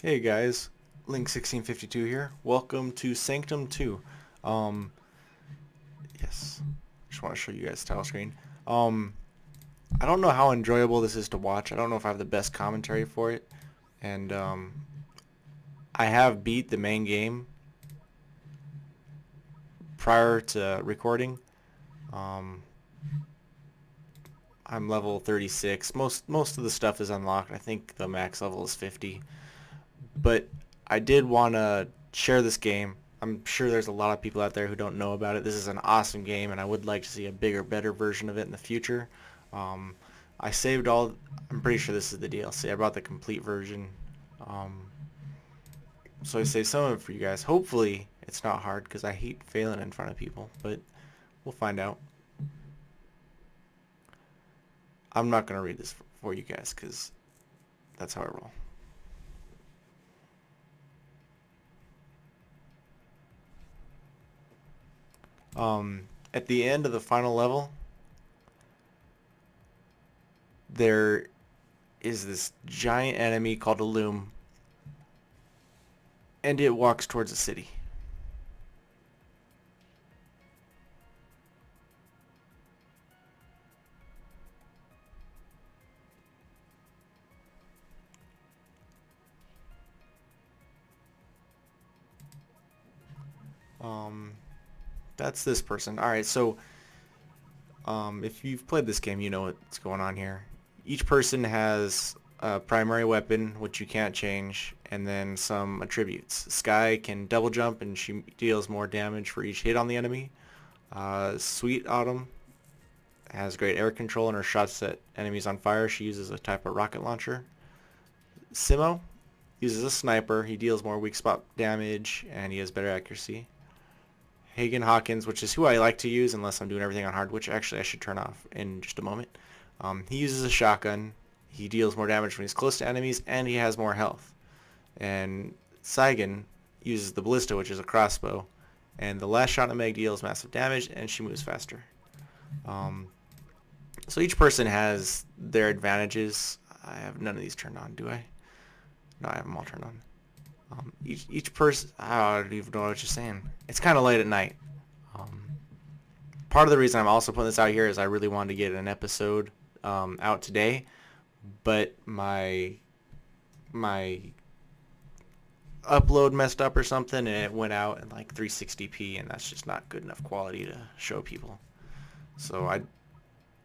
Hey guys, Link1652 here. Welcome to Sanctum 2. Um, yes, just want to show you guys the title screen. Um, I don't know how enjoyable this is to watch. I don't know if I have the best commentary for it. And I have beat the main game prior to recording. Um, I'm level 36. Most of the stuff is unlocked. I think the max level is 50. But I did want to share this game. I'm sure there's a lot of people out there who don't know about it. This is an awesome game, and I would like to see a bigger, better version of it in the future. Um, I saved all. I'm pretty sure this is the DLC. I bought the complete version. Um, so I saved some of it for you guys. Hopefully, it's not hard because I hate failing in front of people, but we'll find out. I'm not going to read this for you guys because that's how I roll. At the end of the final level, there is this giant enemy called a loom, and it walks towards the city. Um, that's this person. Alright, so if you've played this game, you know what's going on here. Each person has a primary weapon, which you can't change, and then some attributes. Sky can double jump, and she deals more damage for each hit on the enemy. Sweet Autumn has great air control, and her shots set enemies on fire. She uses a type of rocket launcher. Simo uses a sniper. He deals more weak spot damage, and he has better accuracy. Hagen Hawkins, which is who I like to use unless I'm doing everything on hard, which actually I should turn off in just a moment. He uses a shotgun. He deals more damage when he's close to enemies, and he has more health. And Saigen uses the ballista, which is a crossbow. And the last shot in Meg deals massive damage, and she moves faster. So each person has their advantages. I have none of these turned on, do I? No, I have them all turned on. Each person, I don't even know what you're saying. It's kind of late at night. Part of the reason I'm also putting this out here is I really wanted to get an episode out today, but my upload messed up or something, and it went out in like 360p, and that's just not good enough quality to show people. So I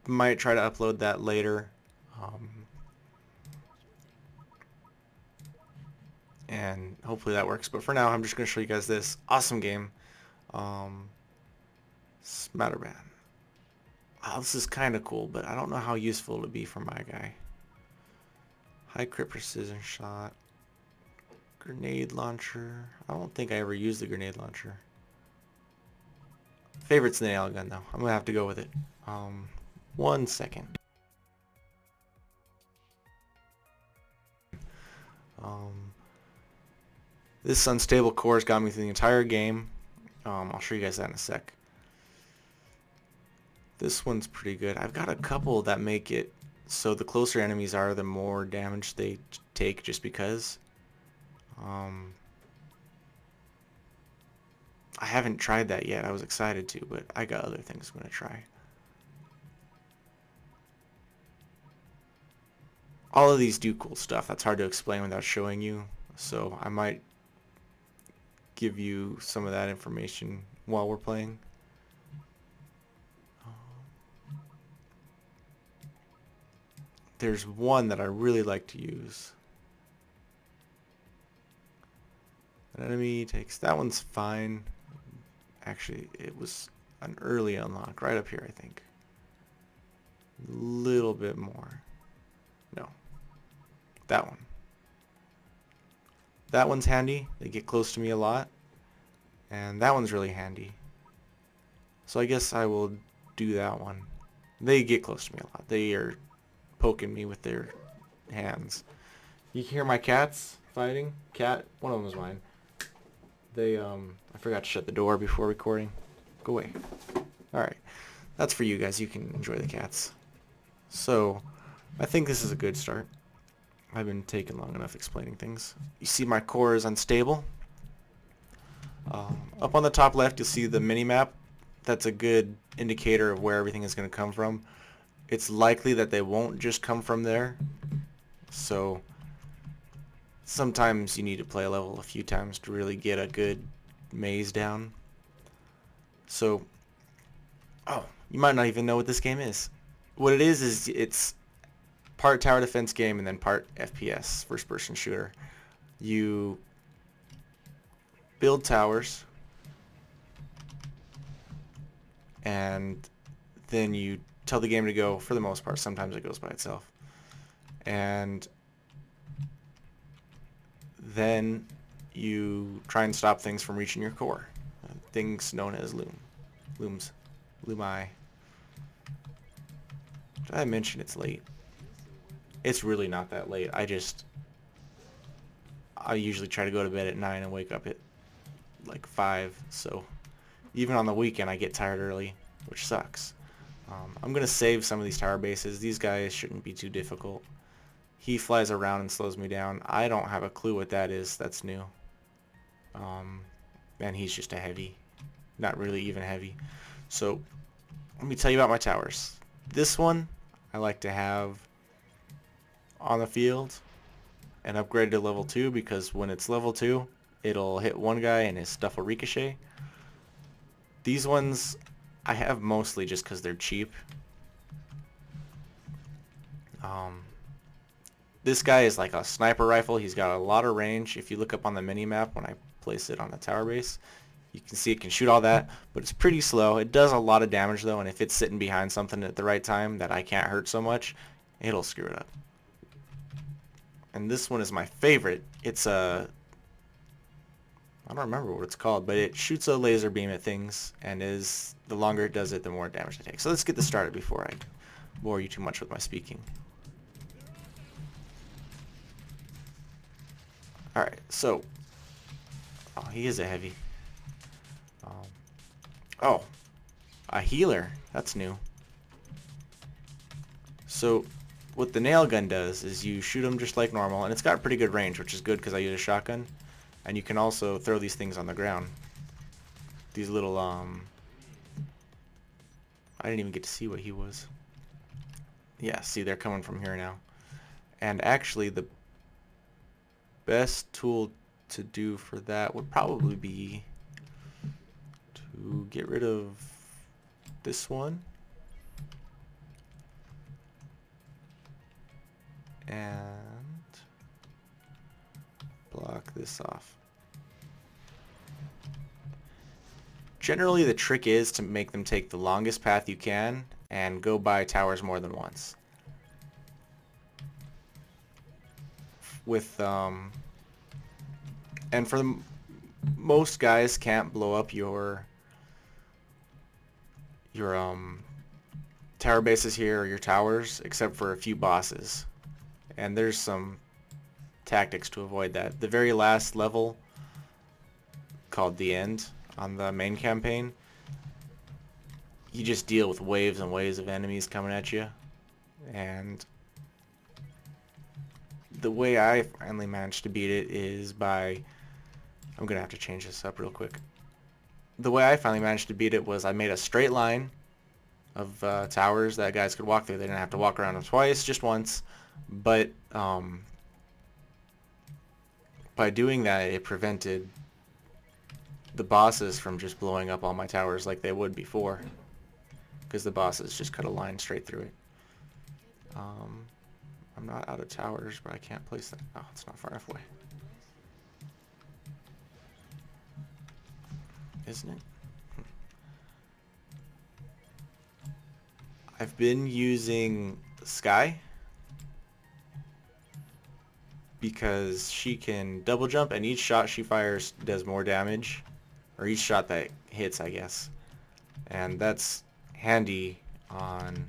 might try to upload that later. And hopefully that works. But for now, I'm just going to show you guys this awesome game. Smatterban. Oh, this is kind of cool, but I don't know how useful it'll be for my guy. High crit precision shot. Grenade launcher. I don't think I ever used the grenade launcher. Favorite's the nail gun, though. I'm going to have to go with it. 1 second. This unstable core's got me through the entire game. I'll show you guys that in a sec. This one's pretty good. I've got a couple that make it so the closer enemies are, the more damage they take just because. I haven't tried that yet. I was excited to, but I got other things I'm going to try. All of these do cool stuff. That's hard to explain without showing you. So I might give you some of that information while we're playing. There's one that I really like to use. An enemy takes... That one's fine. Actually, it was an early unlock. Right up here, I think. A little bit more. No. That one. That one's handy. They get close to me a lot. And that one's really handy. So I guess I will do that one. They get close to me a lot. They are poking me with their hands. You can hear my cats fighting. One of them is mine. I forgot to shut the door before recording. Go away. Alright. That's for you guys. You can enjoy the cats. So, I think this is a good start. I've been taking long enough explaining things. You see my core is unstable. Up on the top left, you'll see the mini-map. That's a good indicator of where everything is going to come from. It's likely that they won't just come from there. So sometimes you need to play a level a few times to really get a good maze down. So, oh, you might not even know what this game is. What it is it's part tower defense game and then part FPS, first person shooter. You build towers and then you tell the game to go, for the most part. Sometimes it goes by itself. And then you try and stop things from reaching your core. Things known as looms. Lumi. Did I mention it's late? It's really not that late. I usually try to go to bed at 9 and wake up at like 5. So even on the weekend I get tired early, which sucks. I'm going to save some of these tower bases. These guys shouldn't be too difficult. He flies around and slows me down. I don't have a clue what that is. That's new. And he's just a heavy. Not really even heavy. So let me tell you about my towers. This one I like to have on the field and upgrade to level 2 because when it's level 2 it'll hit one guy and his stuff will ricochet. These ones I have mostly just because they're cheap. This guy is like a sniper rifle. He's got a lot of range. If you look up on the mini map when I place it on the tower base, you can see it can shoot all that, but it's pretty slow. It does a lot of damage though, and if it's sitting behind something at the right time that I can't hurt so much, it'll screw it up. And this one is my favorite. It's a... I don't remember what it's called, but it shoots a laser beam at things, and the longer it does it, the more damage it takes. So let's get this started before I bore you too much with my speaking. Alright, so... Oh, he is a heavy. Oh, a healer. That's new. So, what the nail gun does is you shoot them just like normal, and it's got pretty good range, which is good because I use a shotgun. And you can also throw these things on the ground. These little, I didn't even get to see what he was. Yeah, see, they're coming from here now. And actually, the best tool to do for that would probably be to get rid of this one. And block this off. Generally, the trick is to make them take the longest path you can and go by towers more than once. And for most guys can't blow up your tower bases here or your towers except for a few bosses. And there's some tactics to avoid that. The very last level, called the end on the main campaign, you just deal with waves and waves of enemies coming at you. And the way I finally managed to beat it is by... I'm going to have to change this up real quick. The way I finally managed to beat it was I made a straight line of towers that guys could walk through. They didn't have to walk around them twice, just once. But by doing that, it prevented the bosses from just blowing up all my towers like they would before, because the bosses just cut a line straight through it. I'm not out of towers, but I can't place that. Oh, it's not far enough away. Isn't it? I've been using Sky because she can double jump, and each shot she fires does more damage, or each shot that hits, I guess. And that's handy on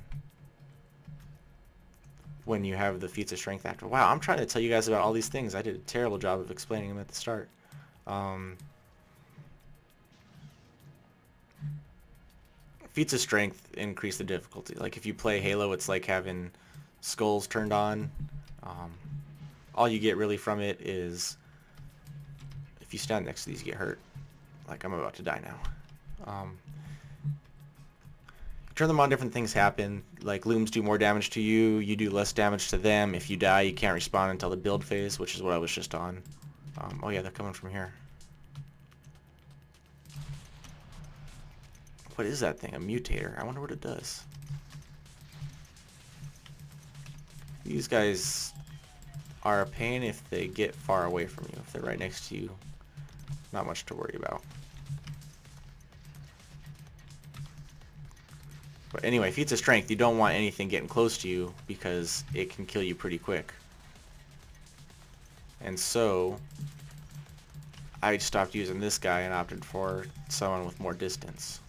when you have the feats of strength after. Wow, I'm trying to tell you guys about all these things. I did a terrible job of explaining them at the start. Feats of strength increase the difficulty. Like if you play Halo, it's like having skulls turned on. all you get really from it is if you stand next to these, you get hurt. Like I'm about to die now. Turn them on, different things happen. Like looms do more damage to you, you do less damage to them. If you die, you can't respawn until the build phase, which is what I was just on. Oh yeah, they're coming from here. What is that thing? A mutator? I wonder what it does. These guys are a pain if they get far away from you. If they're right next to you, not much to worry about. But anyway, feats of strength, you don't want anything getting close to you because it can kill you pretty quick. And so, I stopped using this guy and opted for someone with more distance.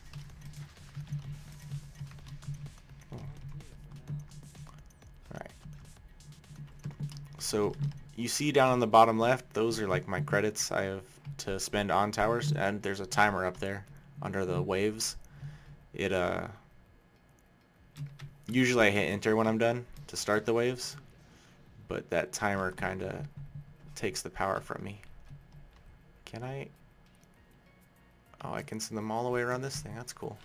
Alright. So, you see down on the bottom left, those are like my credits I have to spend on towers, and there's a timer up there under the waves. Usually I hit enter when I'm done to start the waves, but that timer kind of takes the power from me. Can I? Oh, I can send them all the way around this thing. That's cool.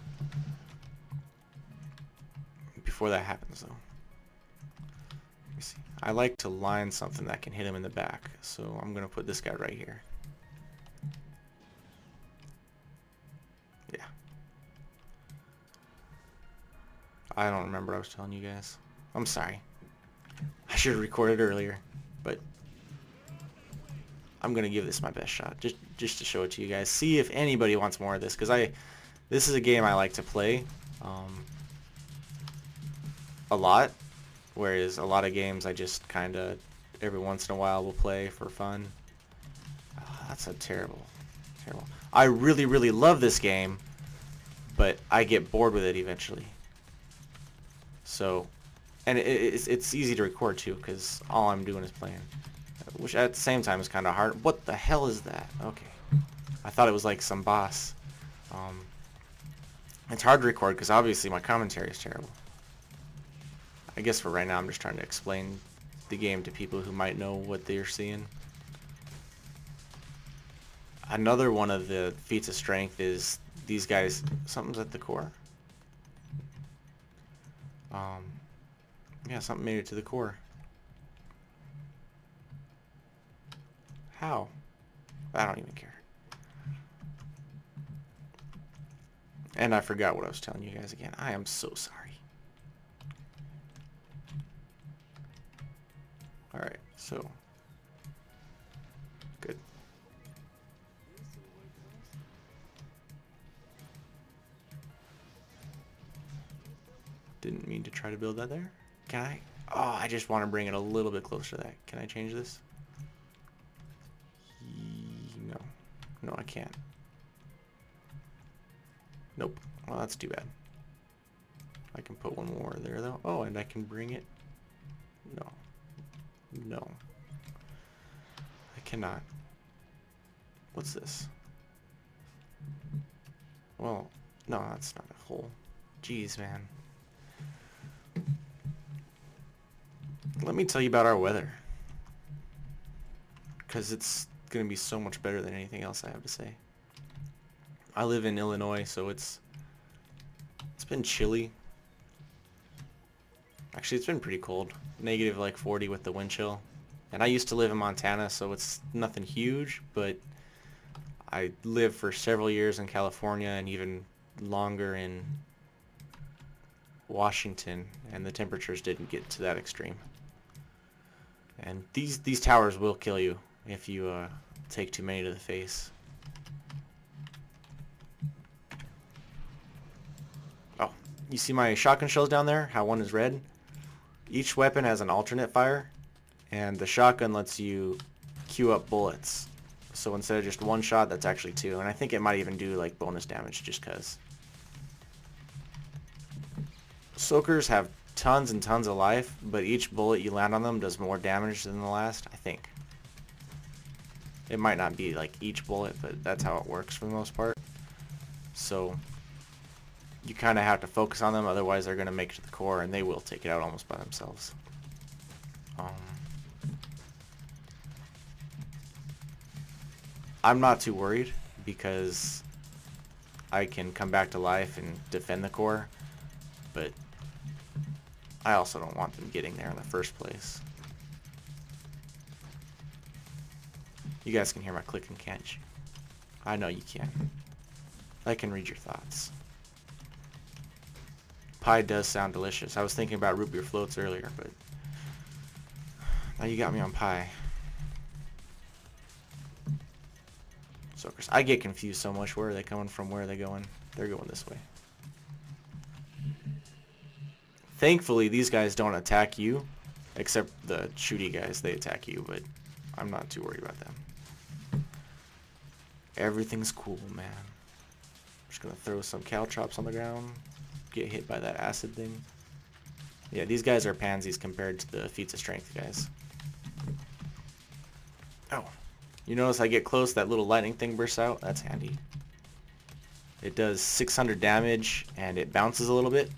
Before that happens, though, let me see. I like to line something that can hit him in the back, so I'm gonna put this guy right here. Yeah. I don't remember what I was telling you guys. I'm sorry. I should have recorded earlier, but I'm gonna give this my best shot, just to show it to you guys. See if anybody wants more of this, because this is a game I like to play a lot, whereas a lot of games I just kind of every once in a while will play for fun. Oh, that's a terrible. I really, really love this game, but I get bored with it eventually. So, and it's easy to record too, because all I'm doing is playing. Which at the same time is kind of hard. What the hell is that? Okay. I thought it was like some boss. It's hard to record because obviously my commentary is terrible. I guess for right now I'm just trying to explain the game to people who might know what they're seeing. Another one of the feats of strength is these guys. Something's at the core. Yeah, something made it to the core. How? I don't even care. And I forgot what I was telling you guys again. I am so sorry. Alright, so. Good. Didn't mean to try to build that there. Can I? Oh, I just want to bring it a little bit closer to that. Can I change this? No. No, I can't. Nope. Well, that's too bad. I can put one more there, though. Oh, and I can bring it. No. No. I cannot. What's this? Well, no, that's not a hole. Jeez, man. Let me tell you about our weather. Because it's going to be so much better than anything else I have to say. I live in Illinois, so it's been chilly. Actually, it's been pretty cold. Negative like 40 with the wind chill. And I used to live in Montana, so it's nothing huge, but I lived for several years in California and even longer in Washington, and the temperatures didn't get to that extreme. And these towers will kill you if you take too many to the face. Oh, you see my shotgun shells down there? How one is red? Each weapon has an alternate fire, and the shotgun lets you queue up bullets. So instead of just one shot, that's actually two. And I think it might even do like bonus damage just because. Soakers have tons and tons of life, but each bullet you land on them does more damage than the last, I think. It might not be like each bullet, but that's how it works for the most part. So you kind of have to focus on them, otherwise they're going to make it to the core, and they will take it out almost by themselves. I'm not too worried because I can come back to life and defend the core, but I also don't want them getting there in the first place. You guys can hear my clicking, can't you? I know you can. I can read your thoughts. Pie does sound delicious. I was thinking about root beer floats earlier, but now you got me on pie. So I get confused so much. Where are they coming from? Where are they going? They're going this way. Thankfully, these guys don't attack you, except the shooty guys. They attack you, but I'm not too worried about them. Everything's cool, man. I'm just gonna throw some caltrops on the ground. Get hit by that acid thing. Yeah, these guys are pansies compared to the feats of strength guys. Oh. You notice I get close, that little lightning thing bursts out? That's handy. It does 600 damage, and it bounces a little bit.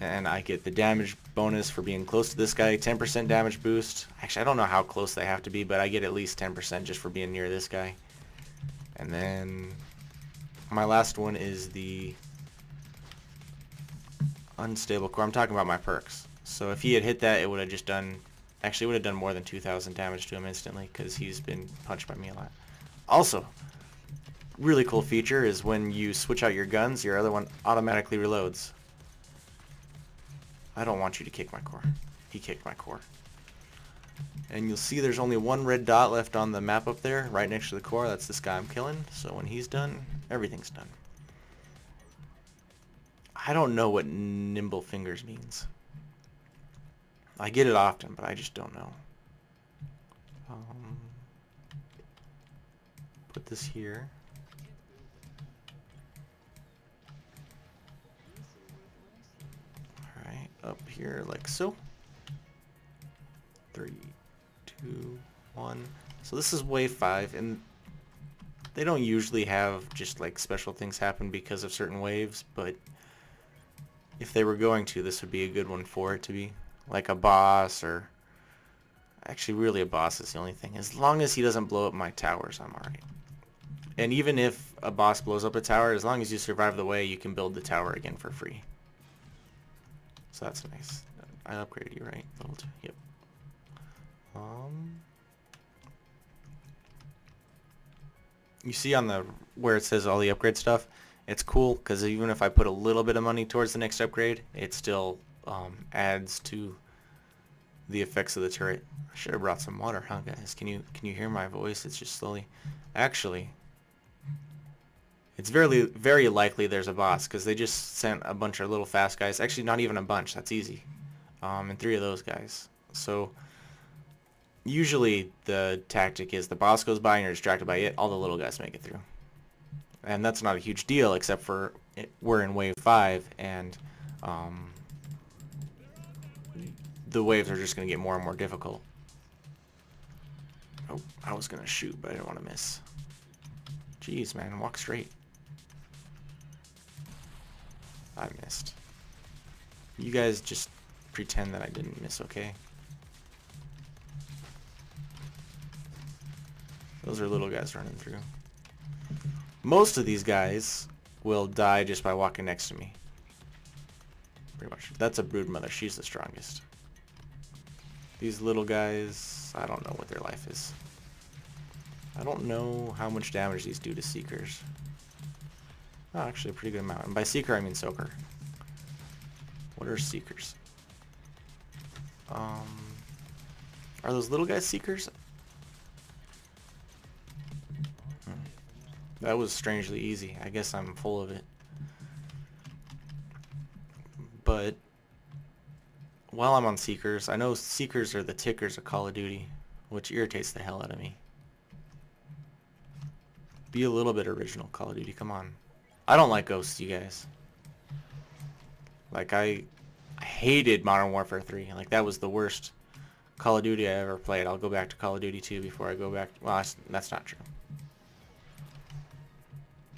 And I get the damage bonus for being close to this guy, 10% damage boost. Actually, I don't know how close they have to be, but I get at least 10% just for being near this guy. And then my last one is the unstable core. I'm talking about my perks. So if he had hit that, it would have just done... Actually, it would have done more than 2,000 damage to him instantly because he's been punched by me a lot. Also, really cool feature is when you switch out your guns, your other one automatically reloads. I don't want you to kick my core. He kicked my core. And you'll see there's only one red dot left on the map up there, right next to the core. That's this guy I'm killing. So when he's done, everything's done. I don't know what nimble fingers means. I get it often, but I just don't know. Put this here. Alright, up here like so. 3, 2, 1. So this is wave 5, and they don't usually have just like special things happen because of certain waves, but if they were going to, this would be a good one for it to be. Like a boss, or actually really a boss is the only thing. As long as he doesn't blow up my towers, I'm alright. And even if a boss blows up a tower, as long as you survive the way, you can build the tower again for free. So that's nice. I upgraded you, right? Level 2, yep. You see on the where it says all the upgrade stuff, it's cool because even if I put a little bit of money towards the next upgrade, it still adds to the effects of the turret. I should have brought some water, huh, guys? Can you hear my voice? It's just slowly. Actually, it's very likely there's a boss because they just sent a bunch of little fast guys. Actually, not even a bunch. That's easy. And 3 of those guys. So usually the tactic is the boss goes by and you're distracted by it. All the little guys make it through. And that's not a huge deal, except for we're in wave 5, and the waves are just going to get more and more difficult. Oh, I was going to shoot, but I didn't want to miss. Jeez, man, walk straight. I missed. You guys just pretend that I didn't miss, okay? Those are little guys running through. Most of these guys will die just by walking next to me. Pretty much. That's a brood mother. She's the strongest. These little guys, I don't know what their life is. I don't know how much damage these do to Seekers. Oh, actually a pretty good amount. And by Seeker, I mean Soaker. What are Seekers? Are those little guys Seekers? That was strangely easy. I guess I'm full of it. But while I'm on Seekers, I know Seekers are the tickers of Call of Duty, which irritates the hell out of me. Be a little bit original, Call of Duty. Come on. I don't like ghosts, you guys. Like, I hated Modern Warfare 3. Like, that was the worst Call of Duty I ever played. I'll go back to Call of Duty 2 before I go back. Well, that's not true.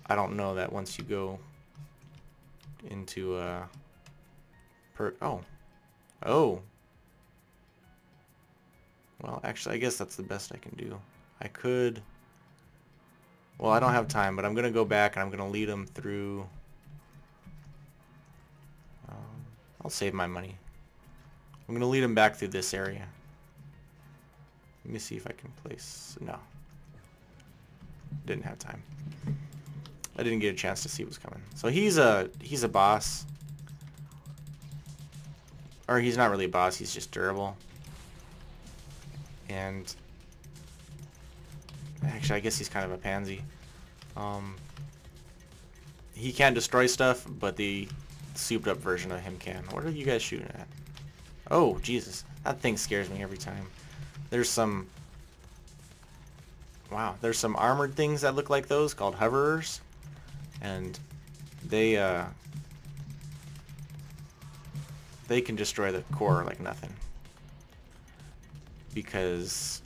I don't know that once you go into oh. Well, actually, I guess that's the best I can do. I could Well, I don't have time, but I'm going to go back and I'm going to lead him through... I'll save my money. I'm going to lead him back through this area. Let me see if I can place... No. Didn't have time. I didn't get a chance to see what's coming. So he's a boss. Or he's not really a boss, he's just durable. And... Actually, I guess he's kind of a pansy. He can destroy stuff, but the souped up version of him can. What are you guys shooting at? Oh, Jesus. That thing scares me every time. There's some... Wow, there's some armored things that look like those called hoverers. And they can destroy the core like nothing. Because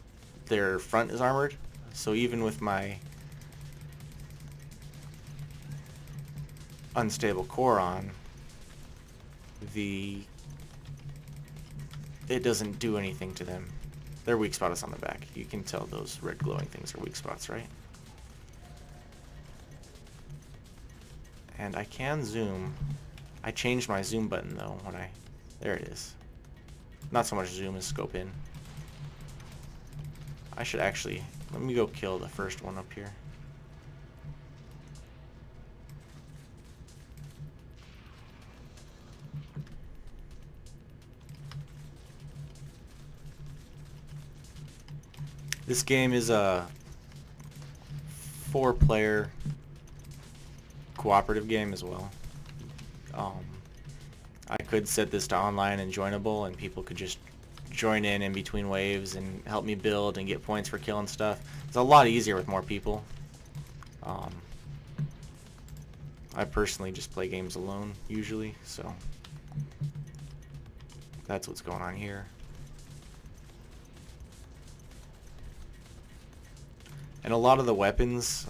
their front is armored. So even with my unstable core on, it doesn't do anything to them. Their weak spot is on the back. You can tell those red glowing things are weak spots, right? And I can zoom. I changed my zoom button though when there it is. Not so much zoom as scope in. I should actually, let me go kill the first one up here. This game is a 4-player cooperative game as well. I could set this to online and joinable, and people could just join in between waves and help me build and get points for killing stuff. It's a lot easier with more people. I personally just play games alone usually, so that's what's going on here. And a lot of the weapons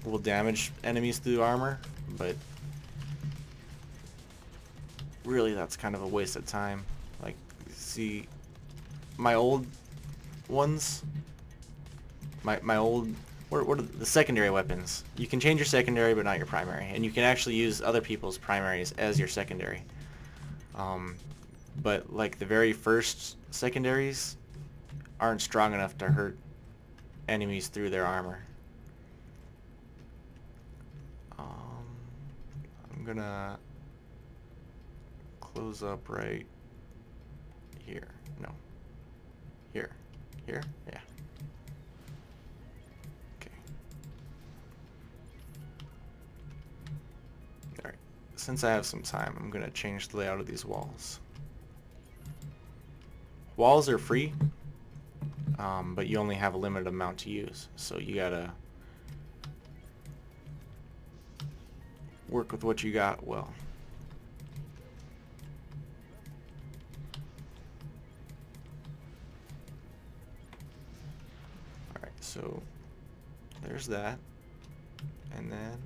will damage enemies through armor, but really that's kind of a waste of time. Like, see, my old ones, my old, what are the secondary weapons? You can change your secondary but not your primary, and you can actually use other people's primaries as your secondary. But like the very first secondaries aren't strong enough to hurt enemies through their armor. I'm gonna close up right here. No. Here. Here? Yeah. Okay. Alright. Since I have some time, I'm gonna change the layout of these walls. Walls are free, but you only have a limited amount to use, so you gotta work with what you got well. Alright, so there's that, and then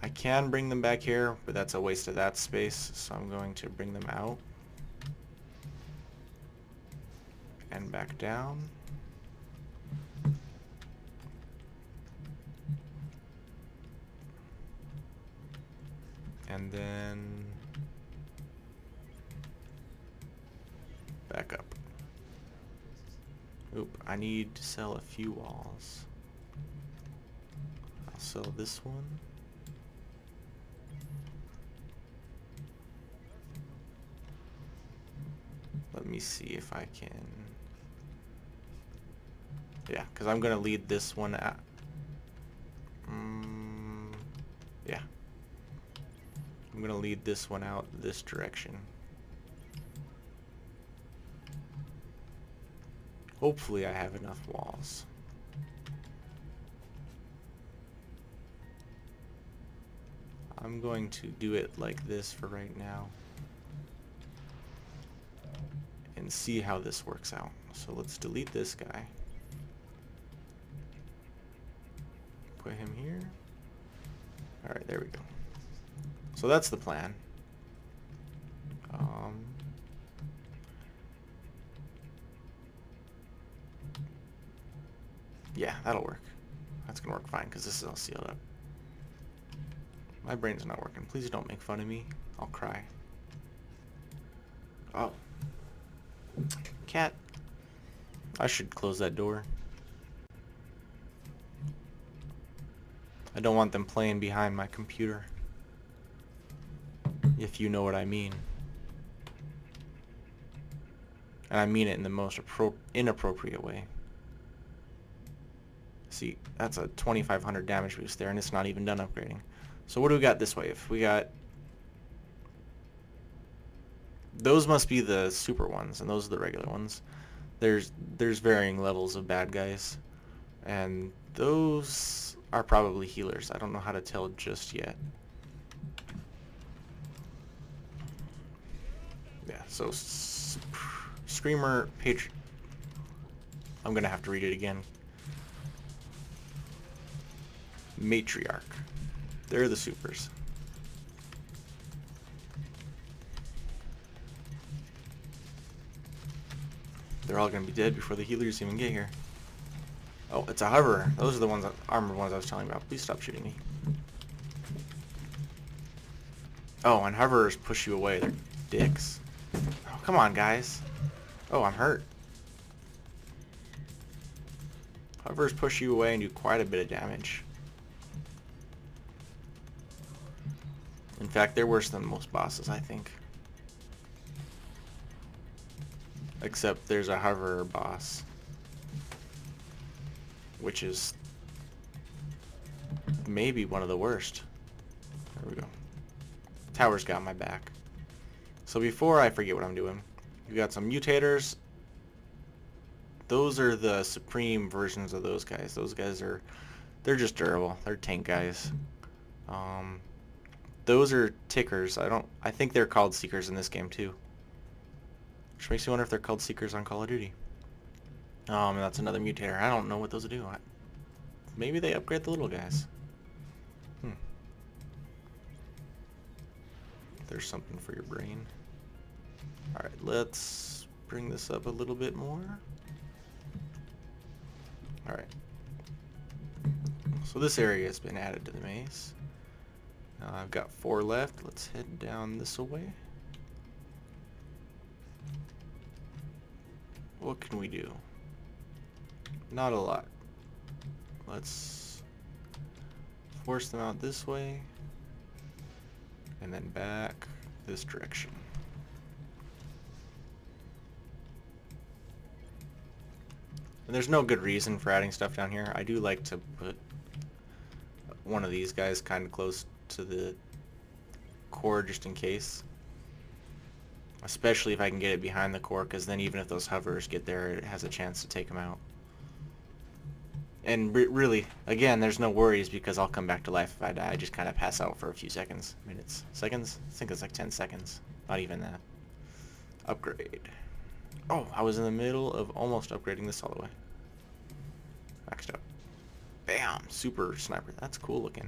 I can bring them back here, but that's a waste of that space, so I'm going to bring them out and back down. And then back up. Oop, I need to sell a few walls. I'll sell this one. Let me see if I can... Yeah, because I'm going to lead this one out. Yeah. I'm going to lead this one out this direction. Hopefully I have enough walls. I'm going to do it like this for right now and see how this works out. So let's delete this guy. Put him here. Alright, there we go. So that's the plan. Yeah, that'll work. That's gonna work fine because this is all sealed up. My brain's not working. Please don't make fun of me. I'll cry. Oh. Cat. I should close that door. I don't want them playing behind my computer. If you know what I mean. And I mean it in the most inappropriate way. See, that's a 2500 damage boost there, and it's not even done upgrading. So what do we got this wave? We got... Those must be the super ones, and those are the regular ones. There's varying levels of bad guys. And those are probably healers. I don't know how to tell just yet. Yeah, so... Screamer, I'm gonna have to read it again. Matriarch. They're the supers. They're all gonna be dead before the healers even get here. Oh, it's a hover. Those are the ones, armored ones I was telling you about. Please stop shooting me. Oh, and hoverers push you away. They're dicks. Oh, come on, guys. Oh, I'm hurt. Hovers push you away and do quite a bit of damage. In fact, they're worse than most bosses, I think. Except there's a hover boss, which is maybe one of the worst. There we go. Tower's got my back. So before I forget what I'm doing, we got some mutators. Those are the supreme versions of those guys. Those guys are, they're just durable. They're tank guys. Those are tickers. I think they're called seekers in this game too. Which makes me wonder if they're called seekers on Call of Duty. And that's another mutator. I don't know what those do. Maybe they upgrade the little guys. There's something for your brain. Alright, let's bring this up a little bit more. Alright. So this area has been added to the maze. Now I've got 4 left. Let's head down this way. What can we do? Not a lot. Let's force them out this way. And then back this direction. And there's no good reason for adding stuff down here. I do like to put one of these guys kind of close to the core just in case. Especially if I can get it behind the core, because then even if those hovers get there, it has a chance to take them out. And really, again, there's no worries because I'll come back to life if I die. I just kind of pass out for a few seconds. Minutes. Seconds? I think it's like 10 seconds. Not even that. Upgrade. Oh, I was in the middle of almost upgrading this all the way. Maxed out. Bam! Super sniper. That's cool looking.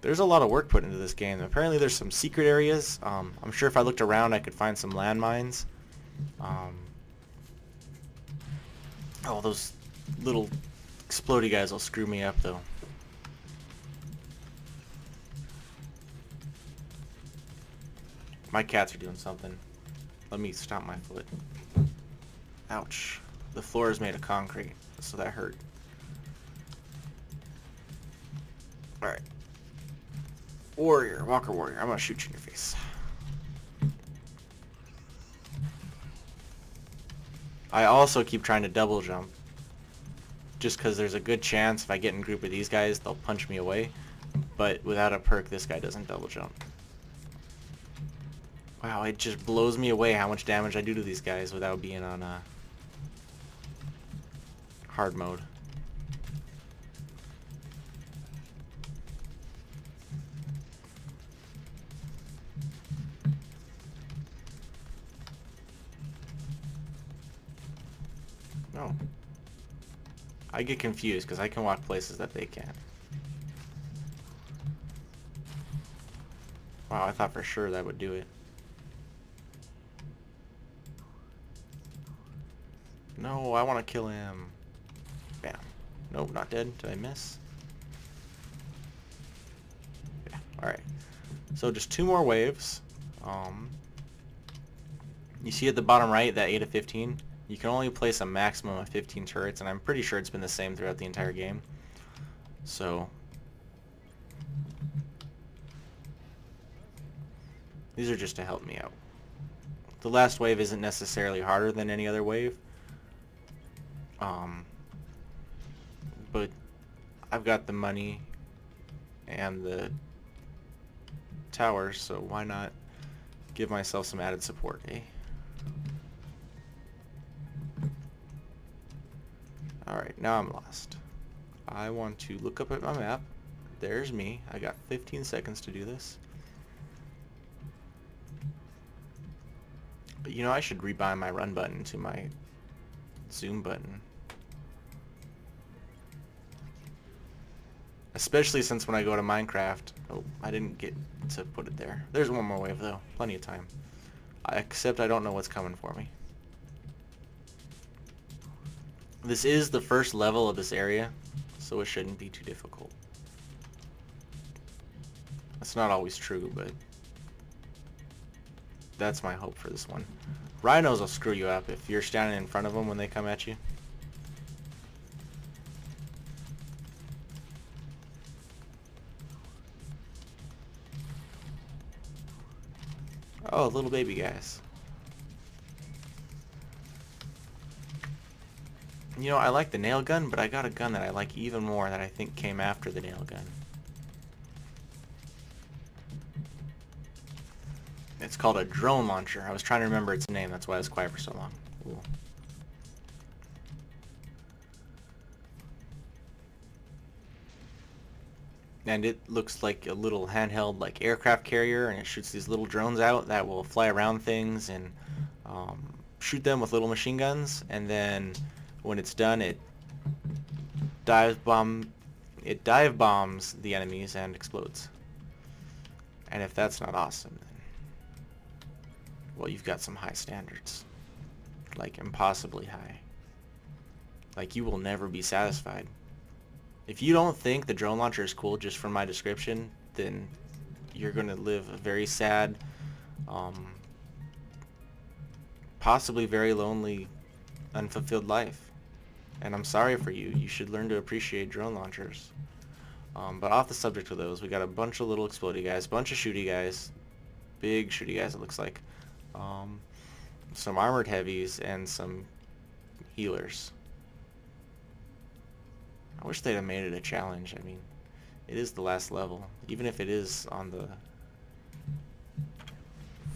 There's a lot of work put into this game. Apparently there's some secret areas. I'm sure if I looked around I could find some landmines. Oh, those little explodey guys will screw me up though. My cats are doing something. Let me stomp my foot. Ouch. The floor is made of concrete, so that hurt. Alright. Warrior, Walker Warrior, I'm gonna shoot you in your face. I also keep trying to double jump. Just because there's a good chance if I get in a group with these guys, they'll punch me away. But without a perk, this guy doesn't double jump. Wow, it just blows me away how much damage I do to these guys without being on hard mode. No. I get confused because I can walk places that they can't. Wow, I thought for sure that would do it. No, I want to kill him. Bam. Nope, not dead. Did I miss? Yeah, alright. So just 2 more waves. You see at the bottom right, that 8 of 15? You can only place a maximum of 15 turrets, and I'm pretty sure it's been the same throughout the entire game. So these are just to help me out. The last wave isn't necessarily harder than any other wave. But I've got the money and the towers, so why not give myself some added support, eh? Alright, now I'm lost. I want to look up at my map. There's me. I got 15 seconds to do this. But you know, I should rebind my run button to my zoom button. Especially since when I go to Minecraft... Oh, I didn't get to put it there. There's one more wave though. Plenty of time. Except I don't know what's coming for me. This is the first level of this area, so it shouldn't be too difficult. That's not always true, but that's my hope for this one. Rhinos will screw you up if you're standing in front of them when they come at you. Oh, little baby guys. You know, I like the nail gun, but I got a gun that I like even more that I think came after the nail gun. It's called a drone launcher. I was trying to remember its name, that's why I was quiet for so long. Ooh. And it looks like a little handheld like aircraft carrier, and it shoots these little drones out that will fly around things and shoot them with little machine guns, and then when it's done it dive bombs the enemies and explodes. And if that's not awesome, then well, you've got some high standards. Like impossibly high. Like you will never be satisfied. If you don't think the drone launcher is cool just from my description, then you're going to live a very sad, possibly very lonely, unfulfilled life. And I'm sorry for you. You should learn to appreciate drone launchers. But off the subject of those, we got a bunch of little explodey guys, bunch of shooty guys, big shooty guys it looks like, some armored heavies, and some healers. I wish they'd have made it a challenge. I mean, it is the last level. Even if it is on the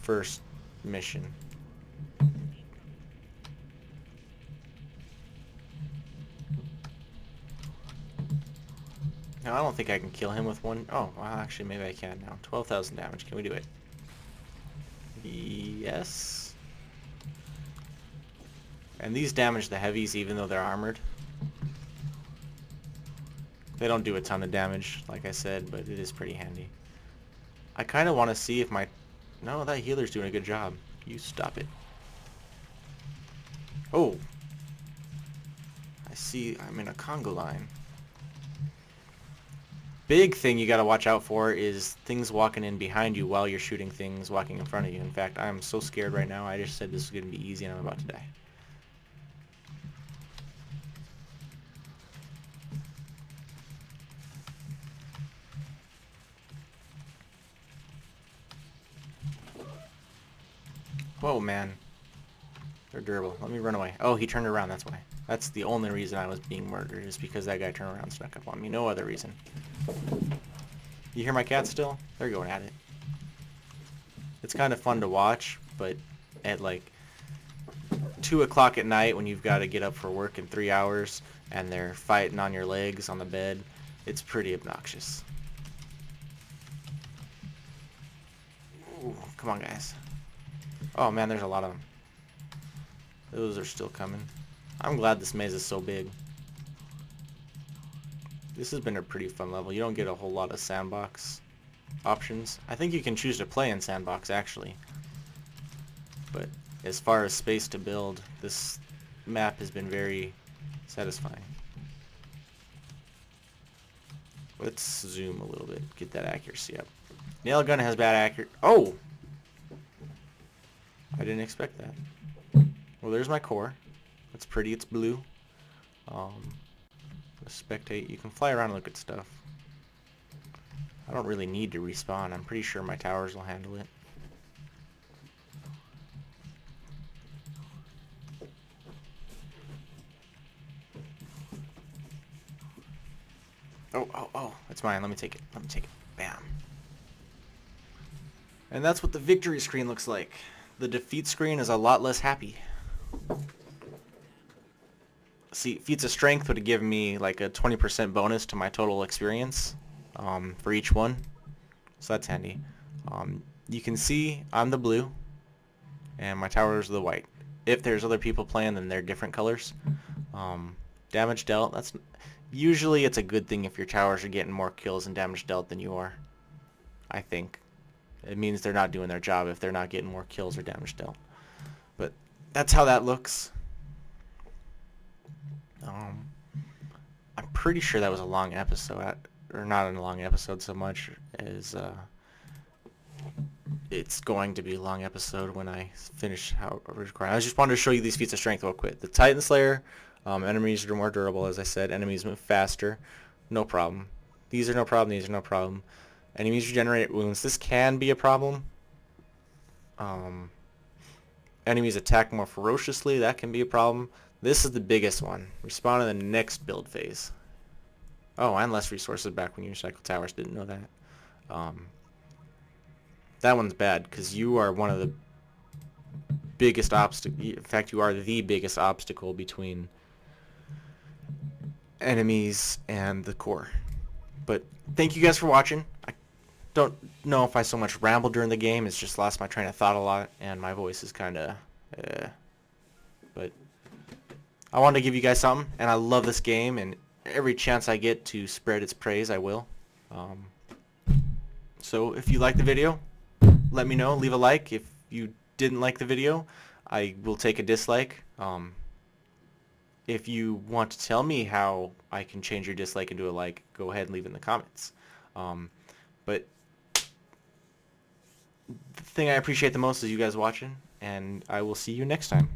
first mission. Now, I don't think I can kill him with one. Oh, well, actually, maybe I can now. 12,000 damage. Can we do it? Yes. And these damage the heavies even though they're armored. They don't do a ton of damage, like I said, but it is pretty handy. I kind of want to see if my... No, that healer's doing a good job. You stop it. Oh. I see I'm in a Congo line. Big thing you gotta watch out for is things walking in behind you while you're shooting things walking in front of you. In fact, I'm so scared right now. I just said this is gonna be easy and I'm about to die. Whoa, man. They're durable. Let me run away. Oh, he turned around, that's why. That's the only reason I was being murdered, is because that guy turned around and snuck up on me. No other reason. You hear my cat still? They're going at it. It's kind of fun to watch, but at like 2 o'clock at night when you've got to get up for work in 3 hours and they're fighting on your legs on the bed, it's pretty obnoxious. Ooh, come on, guys. Oh man, there's a lot of them. Those are still coming. I'm glad this maze is so big. This has been a pretty fun level. You don't get a whole lot of sandbox options. I think you can choose to play in sandbox actually. But as far as space to build, this map has been very satisfying. Let's zoom a little bit, get that accuracy up. Nail gun has bad accuracy. Oh! I didn't expect that. Well, there's my core. That's pretty, it's blue. Spectate, you can fly around and look at stuff. I don't really need to respawn. I'm pretty sure my towers will handle it. Oh, that's mine. Let me take it. Bam. And that's what the victory screen looks like. The defeat screen is a lot less happy. See, feats of strength would give me like a 20% bonus to my total experience for each one. So that's handy. You can see I'm the blue and my towers are the white. If there's other people playing, then they're different colors. Damage dealt, that's usually it's a good thing if your towers are getting more kills and damage dealt than you are. I think. It means they're not doing their job if they're not getting more kills or damage dealt. But that's how that looks. I'm pretty sure that was a long episode, or not a long episode so much as it's going to be a long episode when I finish how recording. I just wanted to show you these feats of strength real quick. The Titan Slayer, enemies are more durable, as I said. Enemies move faster, no problem. These are no problem. These are no problem. Enemies regenerate wounds. This can be a problem. Enemies attack more ferociously. That can be a problem. This is the biggest one. Respawn in the next build phase. Oh, and less resources back when you recycle towers. Didn't know that. That one's bad because you are one of the biggest obstacle. In fact, you are the biggest obstacle between enemies and the core. But thank you guys for watching. I don't know if I so much rambled during the game. It's just lost my train of thought a lot, and my voice is kind of... but I wanted to give you guys something, and I love this game, and every chance I get to spread its praise, I will. So if you like the video, let me know. Leave a like. If you didn't like the video, I will take a dislike. If you want to tell me how I can change your dislike into a like, go ahead and leave it in the comments. But the thing I appreciate the most is you guys watching, and I will see you next time.